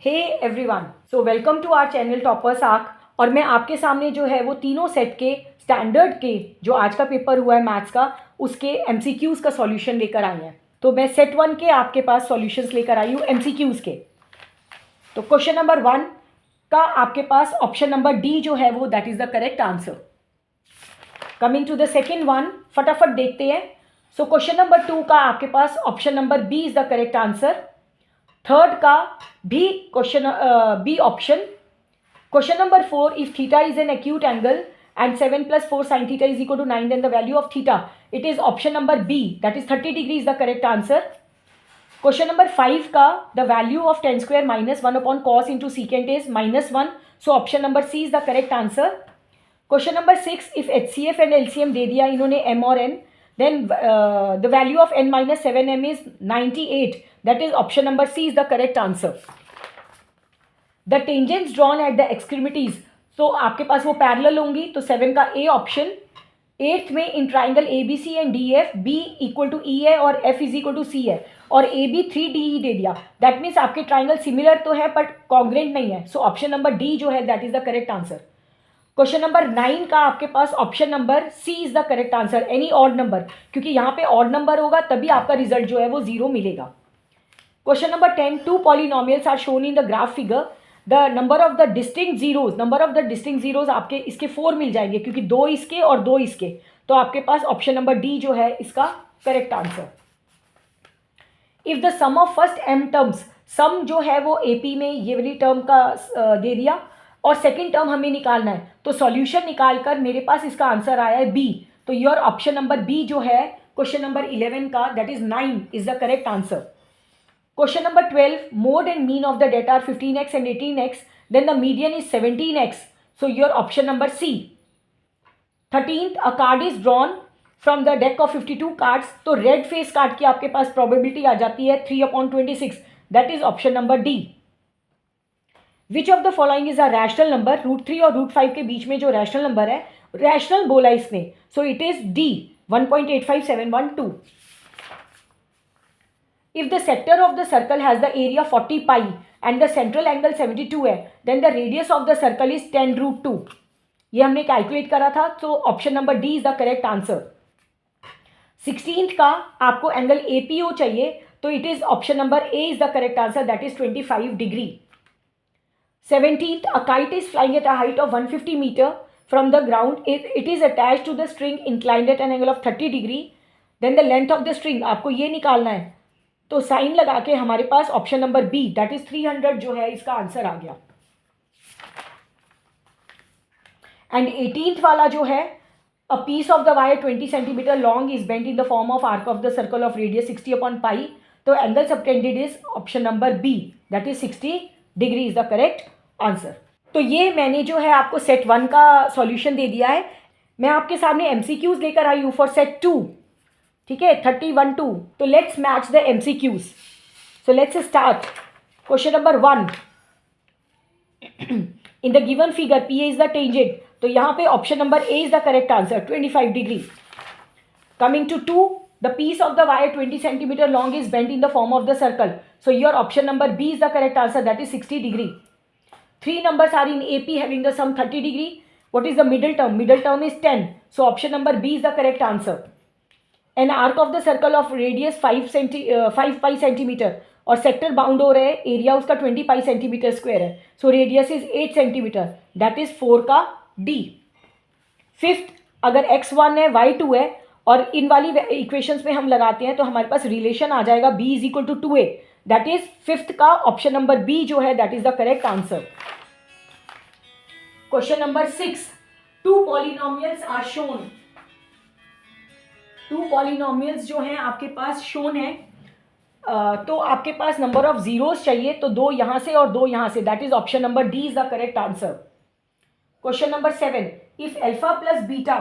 Hey everyone, so welcome to our channel toppers arc. और मैं आपके सामने जो है वो तीनों सेट के स्टैंडर्ड के जो आज का पेपर हुआ है मैथ्स का, उसके एमसीक्यूज़ का सॉल्यूशन लेकर आई हैं। तो मैं सेट 1 के आपके पास सॉल्यूशंस लेकर आई हूँ एमसीक्यूज़ के। तो क्वेश्चन नंबर 1 का आपके पास ऑप्शन नंबर डी जो है वो that is the correct answer. Coming to the second one, फटाफट देखते हैं। सो क्वेश्चन नंबर 2 का आपके पास option number B is the correct answer. Third का भी question B option. Question number 4, if theta is an acute angle and 7 plus 4 sin theta is equal to 9, then the value of theta, it is option number B, that is 30 degree is the correct answer. Question number 5 का the value of tan square minus 1 upon cos into secant is -1, so option number C is the correct answer. Question number 6, if HCF and LCM दे दिया इन्होंने m और n, then the value of n minus 7m is 98, that is option number C is the correct answer. The tangents drawn at the extremities, तो आपके पास वो parallel होंगी, तो 7 का ए option. 8th में in triangle A B C and D F B equal to E है और F is equal to C है और ए बी 3 दे दिया, दैट मीन्स आपके ट्राइंगल सिमिलर तो है बट कॉन्ग्रेंट नहीं है, सो ऑप्शन नंबर डी जो है that is the correct answer. Question number 9 का आपके पास option number C is the correct answer, any odd number, क्योंकि यहाँ पे ऑड नंबर होगा तभी आपका रिजल्ट जो है वो 0 मिलेगा। Question number 10, two polynomials are shown in the graph figure, the number of the distinct zeros आपके इसके 4 मिल जाएंगे क्योंकि 2 इसके और 2 इसके, तो आपके पास ऑप्शन नंबर डी जो है इसका correct answer. If the sum of first M terms, sum जो है वो एपी में ये वाली टर्म का दे दिया और सेकेंड टर्म हमें निकालना है, तो सॉल्यूशन निकालकर मेरे पास इसका आंसर आया है बी, तो योर ऑप्शन नंबर बी जो है क्वेश्चन नंबर 11 का that is 9 is the correct answer. Question number 12, mode and mean of the data are 15x and 18x, then the median is 17x, so your option number C. 13th, a card is drawn from the deck of 52 cards, तो red face card की आपके पास probability आ जाती है 3/26, that is option number D. Which of the following is a rational number, √3 और √5 के बीच में जो rational number है, rational बोला इसने, so it is D, 1.85712. If the sector of the circle has the area 40 pi and the central angle 72 है, then the radius of the circle is 10√2. ये हमने कैलकुलेट करा था, तो option number D is the correct answer. 16th का आपको angle APO चाहिए, तो it is option number A is the correct answer, that is 25 degree. 17th, a kite is flying at a height of 150 meter from the ground. It is attached to the string inclined at an angle of 30 degree. Then the length of the string आपको ये निकालना है, तो sign लगा के हमारे पास option number B that is 300 जो है इसका आंसर आ गया। एंड 18th वाला जो है, a piece of the wire 20 centimetre long is bent in the form of arc of the circle of radius 60/पाई, तो angle subtended is option number B that is 60 degree is the correct answer. तो ये मैंने जो है आपको set 1 का solution दे दिया है। मैं आपके सामने एमसीक्यूज लेकर आई हूँ फॉर सेट 2, ठीक है, 31-2। तो let's match the MCQs. So let's start. Question number 1, in the given figure P is the tangent, तो यहाँ पे option number A is the correct answer, 25 degree. Coming to 2, the piece of the wire 20 centimetre long is bent in the form of the circle, so your option number B is the correct answer, that is 60 degree. 3 numbers are in AP having the sum 30 degree. What is the middle term? Middle term is 10, so option number B is the correct answer. An arc of the circle of radius 5 pi centimeter और sector bound हो रहे हैं, area उसका 20 पाई centimetre square है, so radius is 8 centimetre, that is 4 का D. 5th, अगर x1 है y2 है और इन वाली इक्वेशंस में हम लगाते हैं तो हमारे पास रिलेशन आ जाएगा b is equal to 2a, that is 5th का ऑप्शन नंबर बी जो है that is the correct answer. Question number 6, two polynomials are shown, 2 polynomials जो हैं आपके पास शोन है, तो आपके पास नंबर ऑफ जीरोस चाहिए, तो 2 यहाँ से और 2 यहाँ से, that is option number D is the correct answer. Question number 7, if alpha plus beta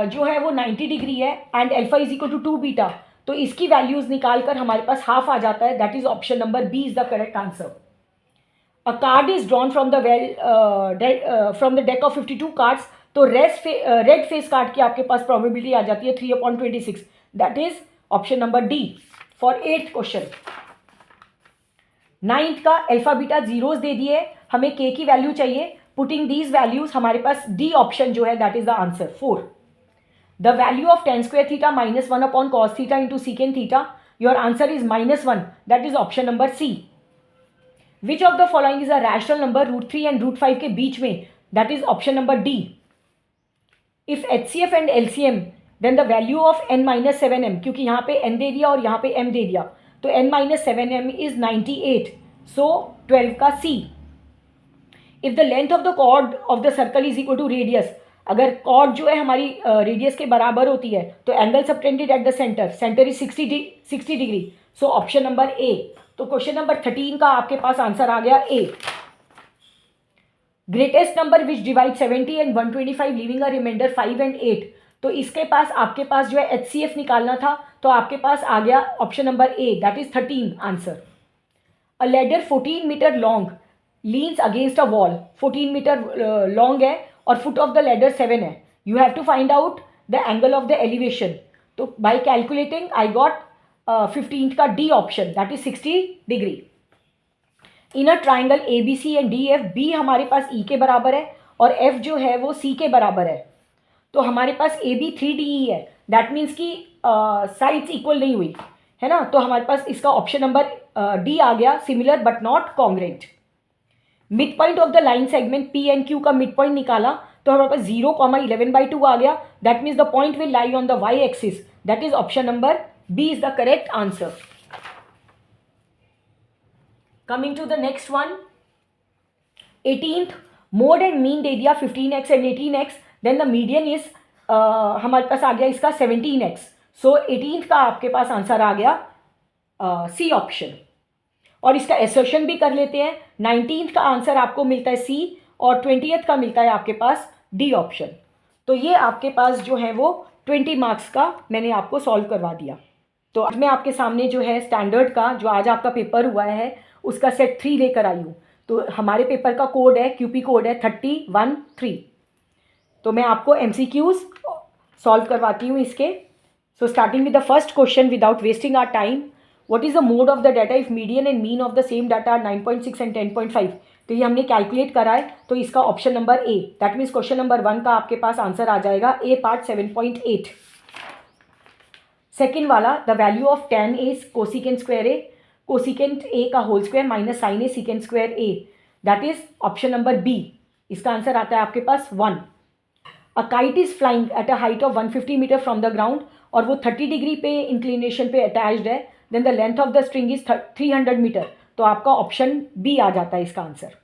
जो है वो 90 डिग्री है and alpha is equal to 2 beta, तो इसकी वैल्यूज निकालकर हमारे पास हाफ आ जाता है, that is option number B is the correct answer. A card is drawn from the deck of 52 cards, तो रेड फेस कार्ड की आपके पास प्रोबेबिलिटी आ जाती है 3/26, that is option number D for 8th question. Ninth का alpha beta zeros दे दिए, हमें के की वैल्यू चाहिए, पुटिंग दीज वैल्यूज हमारे पास डी ऑप्शन जो है that is the answer 4. The value of tan square theta minus 1 upon cos theta into secant theta, your answer is -1, that is option number C. Which of the following is a rational number √3 and √5 के बीच में, that is option number D. If HCF and LCM then the value of n-7m, क्योंकि यहाँ पे n दे दिया और यहाँ पे m दे दिया, तो n-7m is 98, so 12 का C. If the length of the chord of the circle is equal to radius, अगर chord जो है हमारी रेडियस के बराबर होती है तो angle subtended at the centre is 60 degree, so option number ए. तो क्वेश्चन नंबर 13 का आपके पास आंसर आ गया A. Greatest number which divide 70 and 125 leaving a remainder 5 and 8, तो इसके पास आपके पास जो है HCF निकालना था, तो आपके पास आ गया option number A, that is 13 answer. A ladder 14 metre long leans against a wall, 14 metre long है और फुट ऑफ द लेडर 7 है. You have to find out the angle of the elevation. तो बाय कैलकुलेटिंग आई गॉट 15 का D option that is 60 degree. In a triangle A B C and D F, B हमारे पास ई के बराबर है और F जो है वो सी के बराबर है. तो हमारे पास ए बी 3DE है, दैट मीन्स कि साइड्स इक्वल नहीं हुई है ना, तो हमारे पास इसका ऑप्शन नंबर डी आ गया, similar but not congruent. Mid point of the line segment P and Q का मिड पॉइंट निकाला तो हमारे पास 0,11/2 आ गया, that means the point will lie on the Y axis, that is option number B is the correct answer. Coming to the next one, 18th mode and mean दे दिया 15x and 18x, then the median is हमारे पास आ गया इसका 17x, सो 18th का आपके पास आंसर आ गया सी ऑप्शन. और इसका एसर्शन भी कर लेते हैं, 19th का आंसर आपको मिलता है सी और 20th का मिलता है आपके पास डी ऑप्शन. तो ये आपके पास जो है वो 20 मार्क्स का मैंने आपको सॉल्व करवा दिया. तो आज मैं आपके सामने जो है स्टैंडर्ड का जो आज आपका पेपर हुआ है उसका सेट 3 लेकर आई हूँ. तो हमारे पेपर का कोड है, क्यूपी कोड है 3013. तो मैं आपको MCQs सॉल्व करवाती हूँ इसके. So starting with the first question without wasting our time, what is the mode of the data if median and mean of the same data are 9.6 and 10.5. तो ये हमने कैलकुलेट करा है, तो इसका option number A, that means question number 1 का आपके पास आंसर आ जाएगा ए पार्ट 7.8. सेकेंड वाला, the value of tan A cosecant square A, cosecant ए का whole square minus sine A secant square A, that is option number B. इसका answer आता है आपके पास 1. A kite is flying at a height of 150 metre from the ground और वो 30 degree पे inclination पे अटैच्ड है, then the length of the string is 300 metre, तो आपका ऑप्शन बी आ जाता है इसका answer.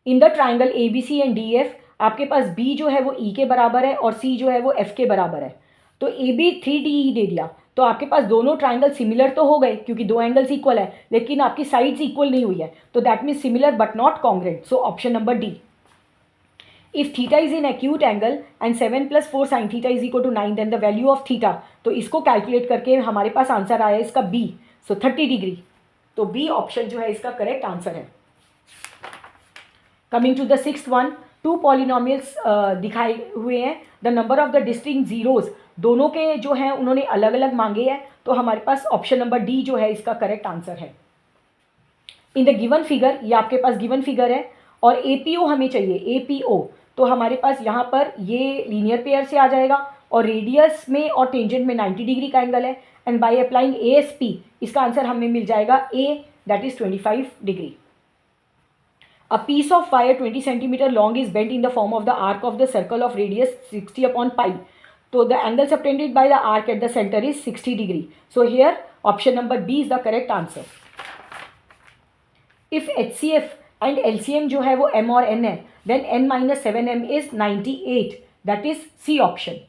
In the triangle A B C and D F, आपके पास बी जो है वो ई के बराबर है और सी जो है वो एफ के बराबर है. तो ए बी 3DE दे दिया, तो आपके पास दोनों ट्राइंगल सिमिलर तो हो गए क्योंकि दो एंगल्स इक्वल है, लेकिन आपकी साइड्स इक्वल नहीं हुई है, तो that means similar but not congruent, so option number D. If theta is in acute angle and 7 + 4 sin theta is equal to 9, then the value of theta, तो इसको calculate करके हमारे पास आंसर आया इसका बी, सो 30 डिग्री. तो B option जो है इसका करेक्ट आंसर है. Coming to the 6th one, 2 polynomials दिखाए हुए हैं, the number of the distinct zeros, दोनों के जो हैं उन्होंने अलग अलग मांगे हैं, तो हमारे पास ऑप्शन नंबर डी जो है इसका करेक्ट आंसर है. इन द गिवन फिगर, ये आपके पास गिवन फिगर है और एपीओ हमें चाहिए, एपीओ, तो हमारे पास यहाँ पर ये लीनियर पेयर से आ जाएगा और रेडियस में और टेंजेंट में 90 डिग्री का एंगल है, एंड बाय अप्लाइंग एएसपी इसका आंसर हमें मिल जाएगा A, that is 25 degree. A piece of wire 20 centimeter long is bent in the form of the arc of the circle of radius 60/pi. So the angle subtended by the arc at the center is 60 degree. So here option number B is the correct answer. If HCF and LCM जो है वो M और N है, then N minus 7M is 98. That is C option.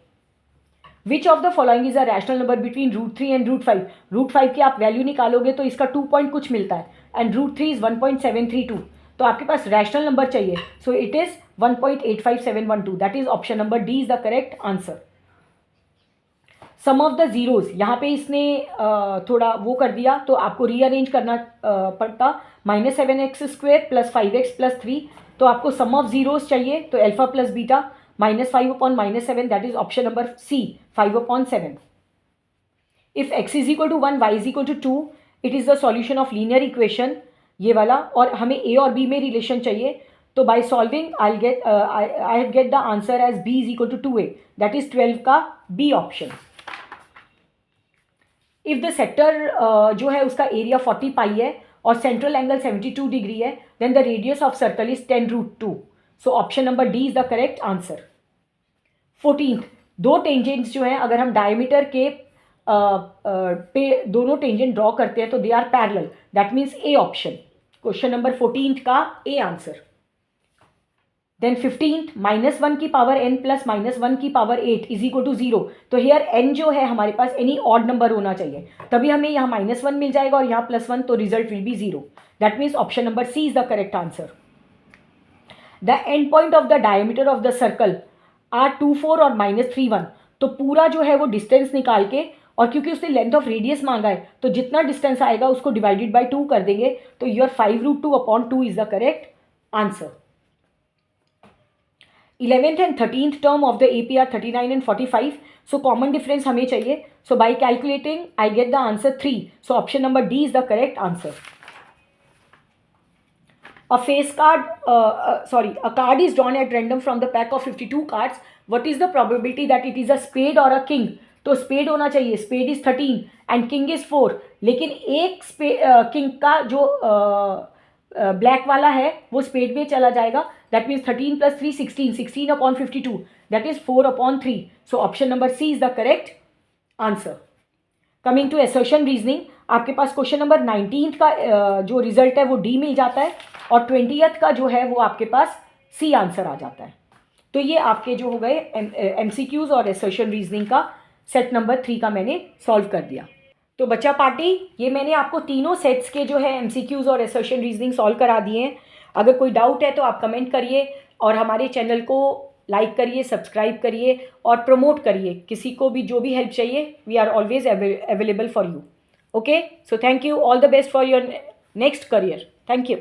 Which of the following is a rational number between √3 and √5? √5 की आप value निकालोगे तो इसका 2 पॉइंट कुछ मिलता है, एंड √3 इज 1.732. तो आपके पास रैशनल नंबर चाहिए, so it is 1.85712, that is option number D is the correct answer. Sum of the zeros, यहाँ पे इसने थोड़ा वो कर दिया तो आपको रीअरेंज करना पड़ता, -7x² + 5x + 3, तो आपको सम ऑफ जीरोज चाहिए, तो alpha plus beta -5/-7, that is option number C 5/7. If x = 1, y = 2, it is the solution of linear equation, ये वाला, और हमें ए और बी में रिलेशन चाहिए, तो by solving I get the answer as B is equal to 2a, that is 12 का B option. If the sector जो है उसका एरिया 40 पाई है और सेंट्रल एंगल 72 डिग्री है, then the radius of circle is 10√2, so option number D is the correct answer. 14th, दो tangents जो हैं अगर हम डायमीटर के पे दोनों टेंजेंट ड्रॉ करते हैं तो they are parallel, that means A option, question number 14th का ए आंसर। देन 15th, -1 की पावर n प्लस -1 की पावर 8 इज इक्वल टू 0, तो हेयर n जो है हमारे पास एनी ऑड नंबर होना चाहिए, तभी हमें यहाँ -1 मिल जाएगा और यहाँ +1, तो result will be 0, that means option number C is the correct answer. The end point of the diameter of the circle are 24 और -31, तो पूरा जो है वो डिस्टेंस निकाल के, और क्योंकि उसने लेंथ ऑफ रेडियस मांगा है तो जितना डिस्टेंस आएगा उसको डिवाइडेड बाय 2 कर देंगे, तो your 5√2/2 is the correct answer. 11th and 13th term of the AP are 39 and 45, so common difference हमें चाहिए, so by calculating I get the answer 3, so option number D is the correct answer. A card is drawn at random from the pack of 52 cards. What is the probability that it is a spade or a king? तो spade होना चाहिए, spade is 13 and king is 4, लेकिन एक king का जो black वाला है वो स्पेड में चला जाएगा, that means 13 + 3 16, 16/52, that is 4/3, so option number C is the correct answer. Coming to assertion reasoning, आपके पास क्वेश्चन नंबर 19th का जो रिजल्ट है वो डी मिल जाता है और 20th का जो है वो आपके पास सी आंसर आ जाता है। तो ये आपके जो हो गए MCQs और असर्शन रीजनिंग का सेट नंबर 3 का मैंने सॉल्व कर दिया। तो बच्चा पार्टी, ये मैंने आपको तीनों सेट्स के जो है MCQs और असर्शन रीजनिंग सॉल्व करा दिए हैं। अगर कोई डाउट है तो आप कमेंट करिए और हमारे चैनल को लाइक करिए, सब्सक्राइब करिए और प्रमोट करिए। किसी को भी जो भी हेल्प चाहिए, we are always available for you. Okay, so thank you, all the best for your next career. Thank you.